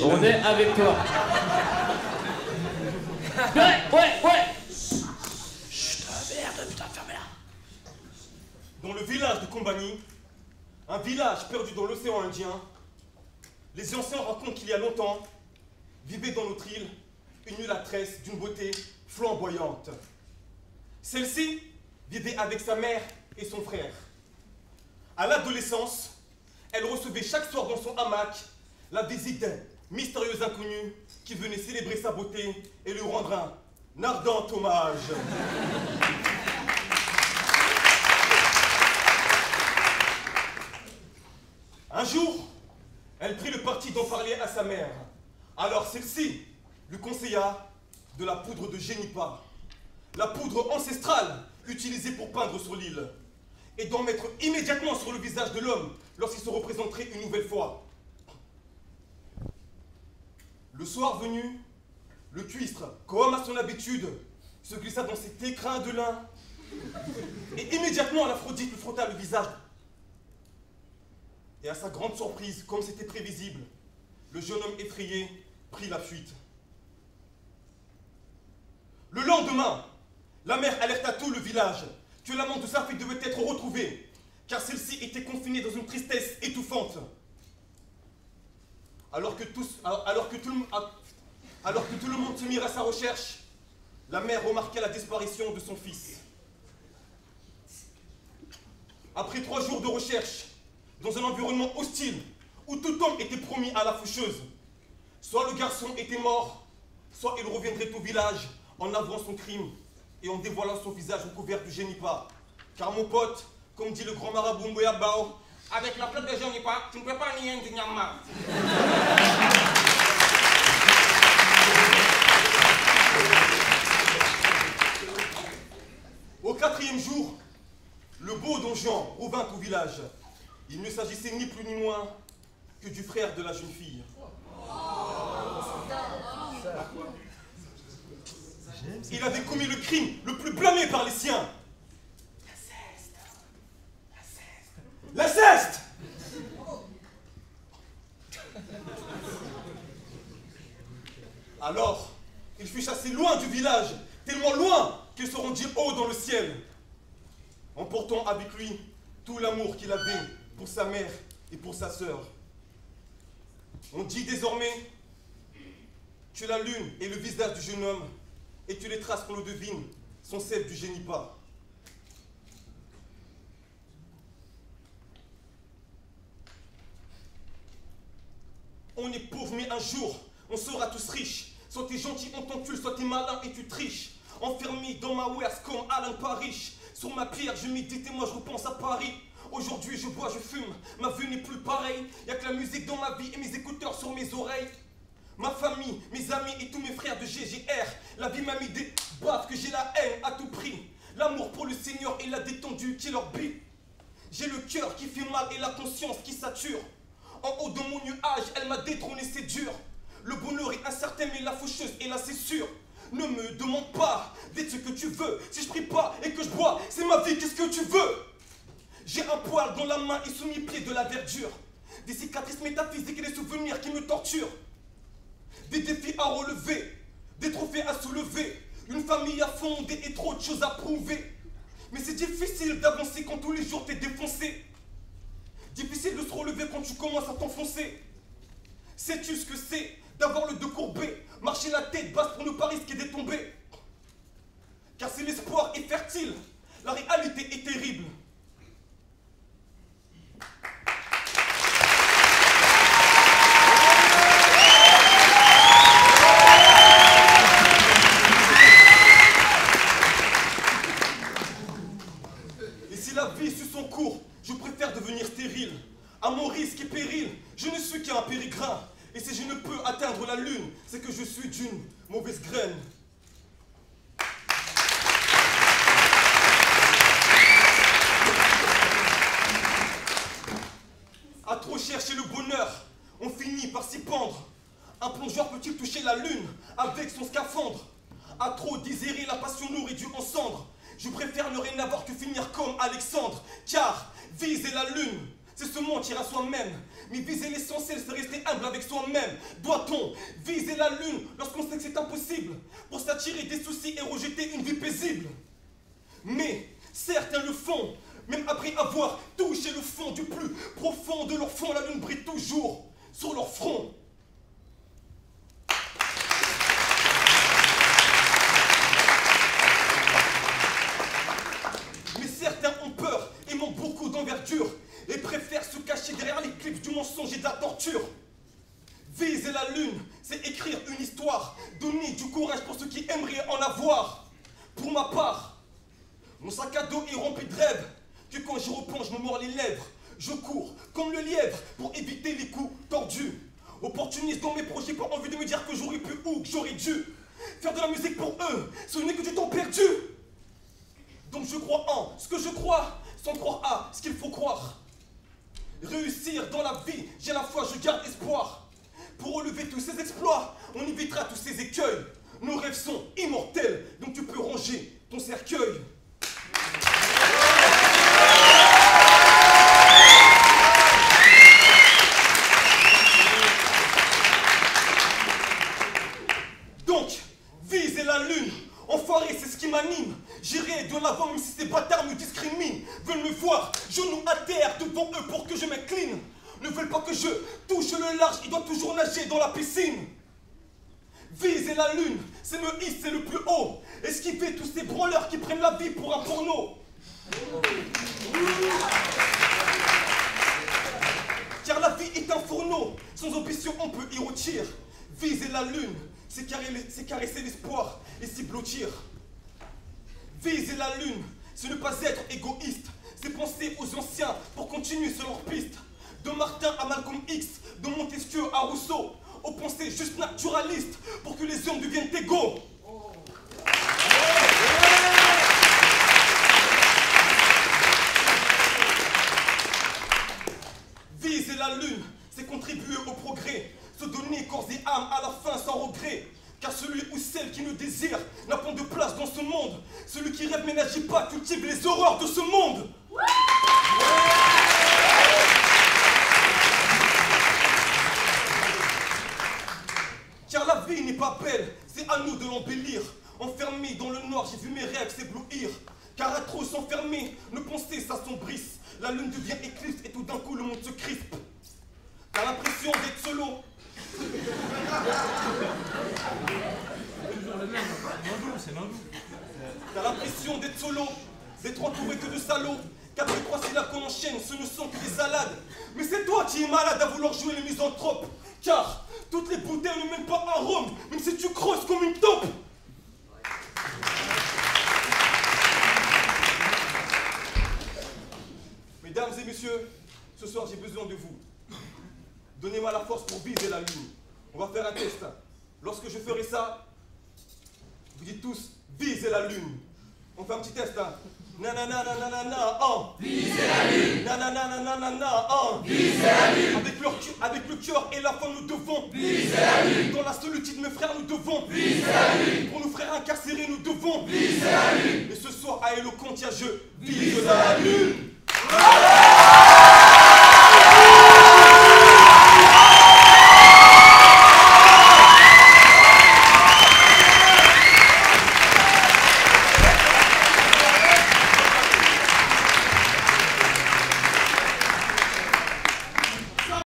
On est avec toi. Ouais. Chut, merde, putain, fermez-la. Dans le village de Combani, un village perdu dans l'océan Indien, les anciens racontent qu'il y a longtemps, vivait dans notre île une mulâtresse d'une beauté flamboyante. Celle-ci vivait avec sa mère et son frère. À l'adolescence, elle recevait chaque soir dans son hamac la visite d'un mystérieux inconnu qui venait célébrer sa beauté et lui rendre un ardent hommage. Un jour, elle prit le parti d'en parler à sa mère. Alors celle-ci lui conseilla de la poudre de génipa, la poudre ancestrale utilisée pour peindre sur l'île, et d'en mettre immédiatement sur le visage de l'homme lorsqu'il se représenterait une nouvelle fois. Le soir venu, le cuistre, comme à son habitude, se glissa dans cet écrin de lin, et immédiatement l'Aphrodite lui frotta le visage. Et à sa grande surprise, comme c'était prévisible, le jeune homme effrayé prit la fuite. Le lendemain, la mère alerta tout le village que l'amant de sa fille devait être retrouvé, car celle-ci était confinée dans une tristesse étouffante. Alors que tout le monde se mit à sa recherche, la mère remarqua la disparition de son fils. Après 3 jours de recherche, dans un environnement hostile, où tout homme était promis à la faucheuse, soit le garçon était mort, soit il reviendrait au village en avouant son crime et en dévoilant son visage recouvert du génipa. Car mon pote, comme dit le grand marabout Mboyabao, avec la plaque de génipa, tu ne peux pas nier du nyama. Au 4e jour, le beau Don Juan revint au village. Il ne s'agissait ni plus ni moins que du frère de la jeune fille. Il avait commis le crime le plus blâmé par les siens. L'inceste. Alors, il fut chassé loin du village, tellement loin qu'il se rendit haut dans le ciel, emportant avec lui tout l'amour qu'il avait pour sa mère et pour sa sœur. On dit désormais que la lune est le visage du jeune homme et que les traces qu'on le devine sont celles du génipa. On est pauvre, mais un jour, on sera tous riches. Soit t'es gentil, on t'encule, soit t'es malin et tu triches. Enfermé dans ma wares comme Alain Parrish. Sur ma pierre, je médite et moi je repense à Paris. Aujourd'hui, je bois, je fume, ma vie n'est plus pareille. Y'a que la musique dans ma vie et mes écouteurs sur mes oreilles. Ma famille, mes amis et tous mes frères de GGR. La vie m'a mis des baffes que j'ai la haine à tout prix. L'amour pour le Seigneur et la détendue qui leur bite. J'ai le cœur qui fait mal et la conscience qui sature. En haut de mon nuage, elle m'a détrôné, c'est dur. Le bonheur est incertain, mais la faucheuse est là, c'est sûr. Ne me demande pas d'être ce que tu veux. Si je prie pas et que je bois, c'est ma vie, qu'est-ce que tu veux? J'ai un poil dans la main et sous mes pieds de la verdure. Des cicatrices métaphysiques et des souvenirs qui me torturent. Des défis à relever, des trophées à soulever. Une famille à fonder et trop de choses à prouver. Mais c'est difficile d'avancer quand tous les jours t'es défoncé. Difficile de se relever quand tu commences à t'enfoncer. Sais-tu ce que c'est d'avoir le dos courbé, marcher la tête basse pour ne pas risquer de tomber? Car si l'espoir est fertile, la réalité est terrible. Et si la vie suit son cours, je préfère devenir stérile. À mon risque et péril, je ne suis qu'un périgrin. Et si je ne peux atteindre la lune, c'est que je suis d'une mauvaise graine. À trop chercher le bonheur, on finit par s'y pendre. Un plongeur peut-il toucher la lune avec son scaphandre? À trop désirer la passion nourrie en cendres, je préfère ne rien avoir que finir comme Alexandre. Car viser la lune, c'est se mentir à soi-même. Mais viser l'essentiel, c'est rester humble avec soi-même. Doit-on viser la lune lorsqu'on sait que c'est impossible, pour s'attirer des soucis et rejeter une vie paisible? Mais certains le font, même après avoir touché le fond du plus profond de leur fond. La lune brille toujours sur leur front. Mais certains ont peur et manquent beaucoup d'envergure et préfèrent se cacher derrière les clips du mensonge et de la torture. Viser la lune, c'est écrire une histoire, donner du courage pour ceux qui aimeraient en avoir. Pour ma part, mon sac à dos est rempli de rêves, que quand j'y replonge, je me mords les lèvres. Je cours comme le lièvre pour éviter les coups tordus. Opportuniste dans mes projets, pas envie de me dire que j'aurais pu ou que j'aurais dû faire de la musique pour eux, ce n'est que du temps perdu. Donc je crois en ce que je crois, sans croire à ce qu'il faut croire. Réussir dans la vie, j'ai la foi, je garde espoir. Pour relever tous ces exploits, on évitera tous ces écueils. Nos rêves sont immortels, donc tu peux ranger ton cercueil. Donc, viser la lune, enfoiré, c'est ce qui m'anime. J'irai de l'avant même si ces bâtards me discriminent. Veulent me voir, genoux à terre devant eux pour que je m'incline. Ne veulent pas que je touche le large, ils doivent toujours nager dans la piscine. Viser la lune, c'est me hisser le plus haut. Esquiver tous ces branleurs qui prennent la vie pour un porno. Car la vie est un fourneau, sans ambition on peut y rôtir. Viser la lune, c'est caresser l'espoir et s'y blottir. Viser la lune, c'est ne pas être égoïste, c'est penser aux anciens pour continuer sur leur piste. De Martin à Malcolm X, de Montesquieu à Rousseau, aux pensées juste naturalistes pour que les hommes deviennent égaux. Viser la lune, c'est contribuer au progrès, se donner corps et âme à la fin sans regret. Car celui ou celle qui ne désire n'a point de place dans ce monde. Celui qui rêve mais n'agit pas cultive les horreurs de ce monde. Car la vie n'est pas belle, c'est à nous de l'embellir. Enfermé dans le noir, j'ai vu mes rêves s'éblouir. Car à trop s'enfermer, ne penser s'assombrisse. La lune devient éclipse et tout d'un coup le monde se crispe. T'as l'impression d'être solo. T'as l'impression d'être solo, d'être entouré que de salauds. Qu'après 3 syllabes qu'on enchaîne, ce ne sont que des salades. Mais c'est toi qui es malade à vouloir jouer les misanthropes. Car toutes les bouteilles ne mènent pas à Rome, même si tu creuses comme une taupe. Mesdames et messieurs, ce soir j'ai besoin de vous. Donnez-moi la force pour viser la lune. On va faire un test. Lorsque je ferai ça, vous dites tous, visez la lune. On fait un petit test. Nanana, nanana, Viser la lune. Nanana, nanana, Viser la lune. Avec le cœur et la foi, nous devons Viser la lune. Dans la solitude, mes frères, nous devons Viser la lune. Pour nos frères incarcérés, nous devons Viser la lune. Et ce soir, à Éloquentia, je vise la lune.